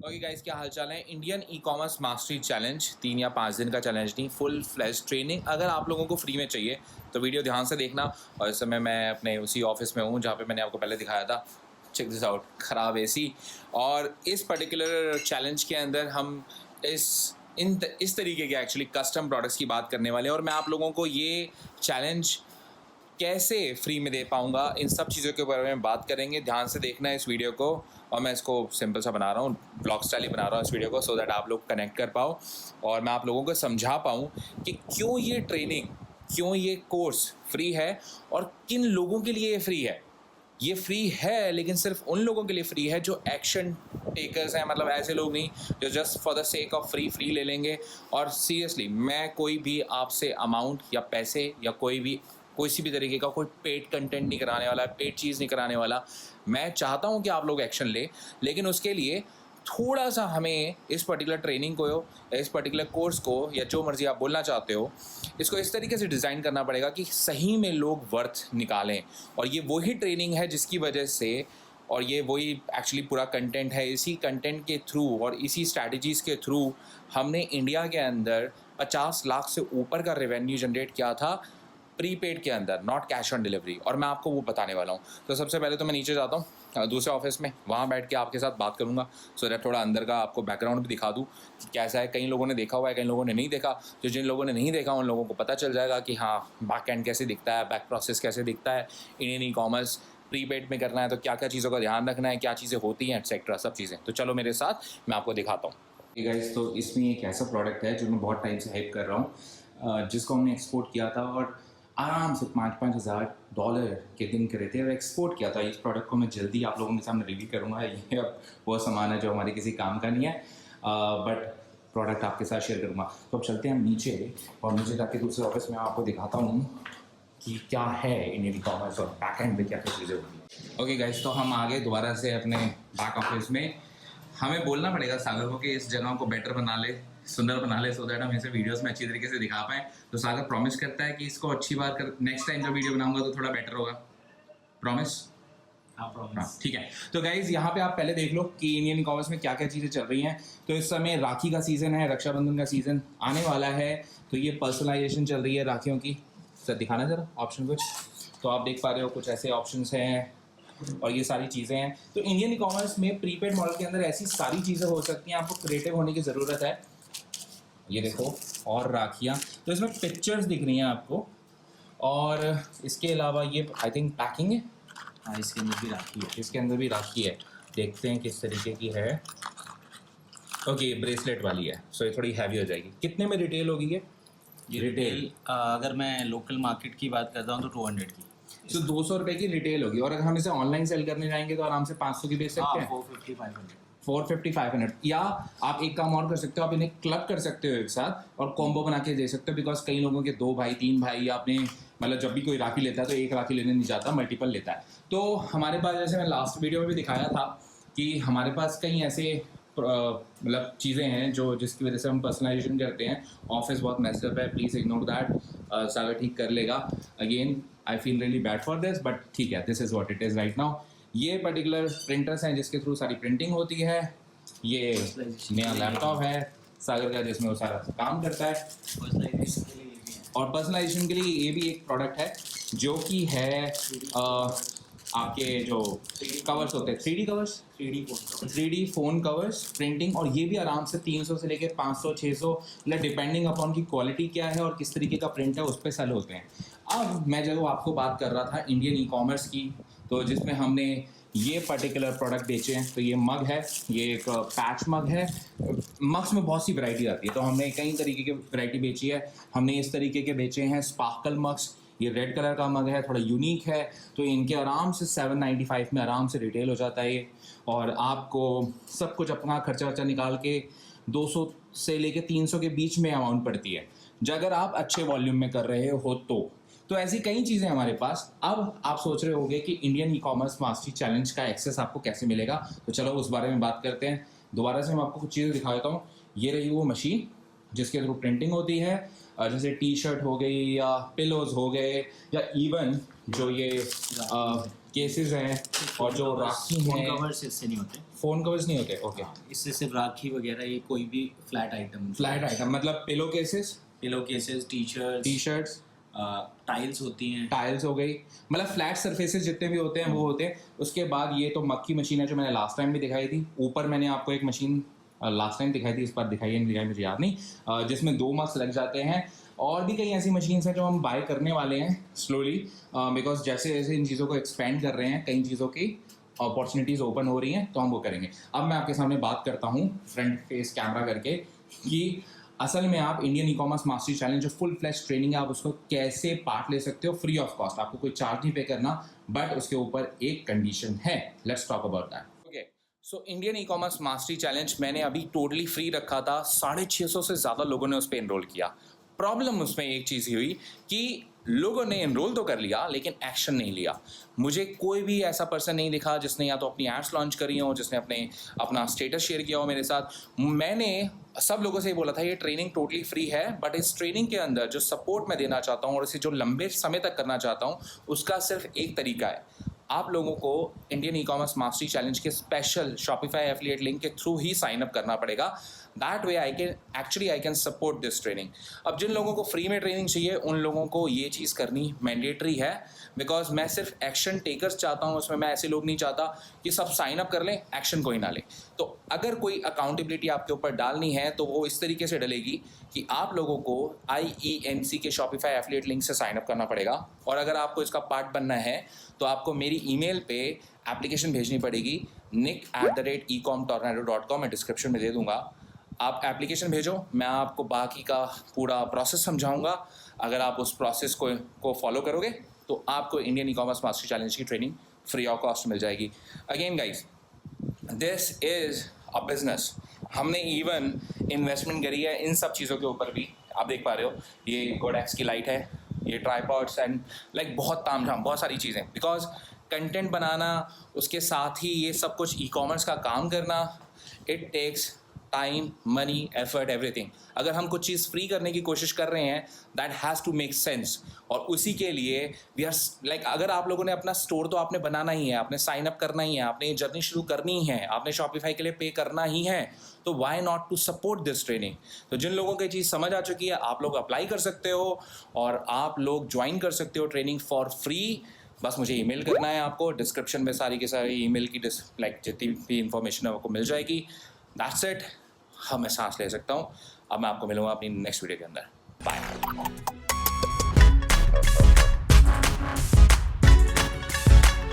Okay guys, क्या हाल चाल है। Indian e commerce mastery challenge 3 या 5 दिन का चैलेंज नहीं, फुल फ्लैश ट्रेनिंग अगर आप लोगों को फ्री में चाहिए तो वीडियो ध्यान से देखना। और इस समय मैं अपने उसी ऑफिस में हूँ जहाँ पे मैंने आपको पहले दिखाया था। चेक दिस आउट, ख़राब एसी। और इस पर्टिकुलर चैलेंज के अंदर हम इस तरीके के एक्चुअली कस्टम प्रोडक्ट्स की बात करने वाले हैं। और मैं आप लोगों को ये चैलेंज कैसे फ्री में दे पाऊँगा, इन सब चीज़ों के बारे में बात करेंगे। ध्यान से देखना है इस वीडियो को। और मैं इसको सिंपल सा बना रहा हूँ, ब्लॉग स्टाइल ही बना रहा हूँ इस वीडियो को, सो दैट आप लोग कनेक्ट कर पाओ और मैं आप लोगों को समझा पाऊँ कि क्यों ये ट्रेनिंग, क्यों ये कोर्स फ्री है और किन लोगों के लिए ये फ्री है। ये फ्री है लेकिन सिर्फ उन लोगों के लिए फ्री है जो एक्शन टेकर्स हैं, मतलब ऐसे लोग नहीं जो just for the sake of free ले लेंगे। और सीरियसली मैं कोई भी आपसे अमाउंट या पैसे या कोई सी भी तरीके का कोई पेड कंटेंट नहीं कराने वाला, पेड चीज़ नहीं कराने वाला। मैं चाहता हूँ कि आप लोग एक्शन ले, लेकिन उसके लिए थोड़ा सा हमें इस पर्टिकुलर ट्रेनिंग को या इस पर्टिकुलर कोर्स को या जो मर्ज़ी आप बोलना चाहते हो, इसको इस तरीके से डिज़ाइन करना पड़ेगा कि सही में लोग वर्थ निकालें। और ये वही ट्रेनिंग है जिसकी वजह से, और ये वही एक्चुअली पूरा कंटेंट है। इसी कंटेंट के थ्रू और इसी स्ट्रैटेजीज़ के थ्रू हमने इंडिया के अंदर 50 लाख से ऊपर का रेवेन्यू जनरेट किया था प्रीपेड के अंदर, नॉट कैश ऑन डिलीवरी। और मैं आपको वो बताने वाला हूँ। तो सबसे पहले तो मैं नीचे जाता हूँ दूसरे ऑफिस में, वहाँ बैठ के आपके साथ बात करूँगा, सो दैट थोड़ा अंदर का आपको बैकग्राउंड भी दिखा दूँ कि कैसा है। कई लोगों ने देखा हुआ है, कई लोगों ने नहीं देखा। तो जिन लोगों ने नहीं देखा उन लोगों को पता चल जाएगा कि हाँ, बैक एंड कैसे दिखता है, बैक प्रोसेस कैसे दिखता है। इंडियन ई कॉमर्स प्रीपेड में करना है तो क्या क्या चीज़ों का ध्यान रखना है, क्या चीज़ें होती हैं, एक्सेट्रा सब चीज़ें। तो चलो मेरे साथ, मैं आपको दिखाता हूँ। गाइस, तो इसमें एक ऐसा प्रोडक्ट है जो मैं बहुत टाइम से हाइप कर रहा हूँ, जिसको हमने एक्सपोर्ट किया था और आराम से $5,000 के दिन करे थे और एक्सपोर्ट किया था। इस प्रोडक्ट को मैं जल्दी आप लोगों के सामने रिव्यू करूँगा। ये अब वो सामान है जो हमारे किसी काम का नहीं है, बट प्रोडक्ट आपके साथ शेयर करूँगा। तो अब चलते हैं हम नीचे, और नीचे जाके दूसरे ऑफिस में आपको दिखाता हूँ कि क्या है इंडियन ई कॉमर्स और बैक एंड में क्या क्या चीज़ें होती हैं। ओके गाइस, तो हम आगे दोबारा से अपने बैक ऑफिस में। हमें बोलना पड़ेगा सागर को कि इस जगह को बेटर बना ले, सुंदर बना ले, सो दैट हम इसे वीडियोस में अच्छी तरीके से दिखा पाएँ। तो सागर प्रॉमिस करता है कि इसको अच्छी बात कर, नेक्स्ट टाइम जब वीडियो बनाऊंगा तो थोड़ा बेटर होगा। प्रॉमिस? हाँ, ठीक है। तो गाइज यहाँ पे आप पहले देख लो कि इंडियन ई कॉमर्स में क्या क्या चीज़ें चल रही हैं। तो इस समय राखी का सीज़न है, रक्षाबंधन का सीज़न आने वाला है, तो ये पर्सनलाइजेशन चल रही है राखियों की। सर दिखाना ज़रा ऑप्शन कुछ। तो आप देख पा रहे हो कुछ ऐसे ऑप्शंस हैं और ये सारी चीज़ें हैं। तो इंडियन ई कॉमर्स में प्रीपेड मॉडल के अंदर ऐसी सारी चीज़ें हो सकती हैं, आपको क्रिएटिव होने की ज़रूरत है। ये देखो, और राखियाँ, तो इसमें पिक्चर्स दिख रही हैं आपको। और इसके अलावा ये आई थिंक पैकिंग है। हाँ, इसके अंदर भी राखी है, इसके अंदर भी राखी है। देखते हैं किस तरीके की है। ओके, ब्रेसलेट वाली है, सो ये थोड़ी हैवी हो जाएगी। कितने में रिटेल होगी ये रिटेल? अगर मैं लोकल मार्केट की बात करता हूँ तो 200 की। तो 200 रुपये की रिटेल होगी, और अगर हम इसे ऑनलाइन सेल करने जाएंगे तो आराम से 500 की बेच सकते हैं। 450-500। या आप एक काम और कर सकते हो, आप इन्हें क्लब कर सकते हो एक साथ और कॉम्बो बना के दे सकते हो। बिकॉज कई लोगों के 2 भाई 3 भाई, या आपने मतलब जब भी कोई राखी लेता है तो एक राखी लेने नहीं जाता, मल्टीपल लेता है। तो हमारे पास, जैसे मैं लास्ट वीडियो में भी दिखाया था कि हमारे पास कई ऐसे मतलब चीज़ें हैं जो जिसकी वजह से हम पर्सनलाइजेशन करते हैं। ऑफिस बहुत मेस्ड अप है, प्लीज़ इग्नोर दैट। सागर ठीक कर लेगा। Again I feel really bad for this, but ठीक है, this is what it is right now. ये पर्टिकुलर प्रिंटर्स हैं जिसके थ्रू सारी प्रिंटिंग होती है। ये नया लैपटॉप है सागर का जिसमें वो सारा काम करता है। और पर्सनलाइजेशन के लिए ये भी एक प्रोडक्ट है जो कि है आपके जो कवर्स होते हैं, 3D covers, 3D phone covers, printing. और ये भी आराम से 300 से लेकर 500 600, मतलब डिपेंडिंग अपॉन की क्वालिटी क्या है और किस तरीके का प्रिंट है उस पर सेल होते हैं। अब मैं जब आपको बात कर रहा था इंडियन ई कॉमर्स की, तो जिसमें हमने ये पर्टिकुलर प्रोडक्ट बेचे हैं। तो ये मग है, ये एक पैच मग है। मग्स में बहुत सी वैरायटी आती है, तो हमने कई तरीके की वैरायटी बेची है। हमने इस तरीके के बेचे हैं स्पार्कल मग्स। ये रेड कलर का मग है, थोड़ा यूनिक है, तो इनके आराम से 795 में आराम से रिटेल हो जाता है ये। और आपको सब कुछ अपना खर्चा वर्चा निकाल के 200 से लेके 300 के बीच में अमाउंट पड़ती है, जो अगर आप अच्छे वॉल्यूम में कर रहे हो तो ऐसी कई चीज़ें हमारे पास। अब आप सोच रहे होंगे कि Indian e commerce mastery challenge का एक्सेस आपको कैसे मिलेगा, तो चलो उस बारे में बात करते हैं। दोबारा से मैं आपको कुछ चीज़ें दिखा देता हूँ। ये रही वो मशीन जिसके थ्रू प्रिंटिंग होती है। जैसे टी शर्ट हो गई या पिलोज हो गए या इवन जो ये केसेस हैं और जो राखी फोन हैं। कवर्स इससे नहीं होते। फ़ोन कवर्स नहीं होते, ओके। इससे सिर्फ राखी वगैरह, ये कोई भी फ्लैट आइटम, फ्लैट आइटम मतलब pillow cases, pillow cases, T shirts, tiles होती हैं। टाइल्स हो गई, मतलब फ्लैट सरफेसेस जितने भी होते हैं वो होते हैं। उसके बाद ये तो मक्खी मशीन है जो मैंने लास्ट टाइम भी दिखाई थी। ऊपर मैंने आपको एक मशीन लास्ट टाइम दिखाई थी, इस बार दिखाई है नहीं दिखाई मुझे याद नहीं, जिसमें 2 मग्स लग जाते हैं। और भी कई ऐसी मशीन्स हैं जो हम बाय करने वाले हैं स्लोली, बिकॉज जैसे जैसे इन चीज़ों को एक्सपेंड कर रहे हैं, कई चीज़ों की अपॉर्चुनिटीज़ ओपन हो रही हैं, तो हम वो करेंगे। अब मैं आपके सामने बात करता हूँ फ्रंट फेस कैमरा करके कि असल में आप Indian e commerce mastery challenge जो फुल फ्लैश ट्रेनिंग है, आप उसको कैसे पार्ट ले सकते हो फ्री ऑफ कॉस्ट। आपको कोई चार्ज नहीं पे करना, बट उसके ऊपर एक कंडीशन है। Let's talk about that. Okay, so Indian e commerce mastery challenge मैंने अभी टोटली फ्री रखा था। 650 से ज़्यादा लोगों ने उस पर एनरोल किया। प्रॉब्लम उसमें एक चीज़ ही हुई कि लोगों ने एनरोल तो कर लिया लेकिन एक्शन नहीं लिया। मुझे कोई भी ऐसा पर्सन नहीं दिखा जिसने या तो अपनी एड्स लॉन्च करी हो, जिसने अपना स्टेटस शेयर किया हो मेरे साथ। मैंने सब लोगों से ही बोला था ये ट्रेनिंग टोटली फ्री है, बट इस ट्रेनिंग के अंदर जो सपोर्ट मैं देना चाहता हूँ और इसे जो लंबे समय तक करना चाहता हूँ, उसका सिर्फ एक तरीका है। आप लोगों को Indian e commerce mastery challenge के स्पेशल शॉपिफाई एफिलिएट लिंक के थ्रू ही साइन अप करना पड़ेगा। That way I can support this training. अब जिन लोगों को फ्री में ट्रेनिंग चाहिए उन लोगों को ये चीज़ करनी मैंडेटरी है, बिकॉज मैं सिर्फ एक्शन टेकर्स चाहता हूँ। उसमें मैं ऐसे लोग नहीं चाहता कि सब साइन अप कर लें, एक्शन कोई ना ले। तो अगर कोई अकाउंटेबिलिटी आपके ऊपर डालनी है तो वो इस तरीके से डलेगी कि आप लोगों को IENC के शॉपिफाई एफिलिएट लिंक से साइन अप करना पड़ेगा। और अगर आपको इसका पार्ट बनना है तो आपको मेरी ईमेल पे एप्लीकेशन भेजनी पड़ेगी nick@ecomtornado.com, मैं डिस्क्रिप्शन में दे दूंगा। आप एप्लीकेशन भेजो, मैं आपको बाकी का पूरा प्रोसेस समझाऊंगा। अगर आप उस प्रोसेस को फॉलो करोगे तो आपको Indian e commerce mastery challenge की ट्रेनिंग फ्री ऑफ कॉस्ट मिल जाएगी। Again guys, this is a business. हमने इवन इन्वेस्टमेंट करी है इन सब चीज़ों के ऊपर भी। आप देख पा रहे हो ये गोडेक्स की लाइट है, ये ट्राइपॉड्स एंड लाइक बहुत तामझाम, बहुत सारी चीज़ें। बिकॉज कंटेंट बनाना, उसके साथ ही ये सब कुछ ई कॉमर्स का काम करना, it takes time, money, effort, everything. अगर हम कुछ चीज़ फ्री करने की कोशिश कर रहे हैं, that has to make sense. और उसी के लिए वी आर लाइक, अगर आप लोगों ने अपना स्टोर तो आपने बनाना ही है, आपने साइन अप करना ही है, आपने ये जर्नी शुरू करनी ही है, आपने शॉपिफाई के लिए पे करना ही है, तो why not to support this training. तो जिन लोगों को ये चीज़ समझ आ चुकी है, आप लोग अप्लाई कर सकते हो और आप लोग ज्वाइन कर सकते हो ट्रेनिंग फॉर फ्री। बस मुझे ईमेल करना है आपको। डिस्क्रिप्शन में सारी की सारी ईमेल की लाइक जितनी भी इंफॉर्मेशन है आपको मिल जाएगी। That's it. हाँ, मैं सांस ले सकता हूँ। अब मैं आपको मिलूँगा अपनी नेक्स्ट वीडियो के अंदर। बाय।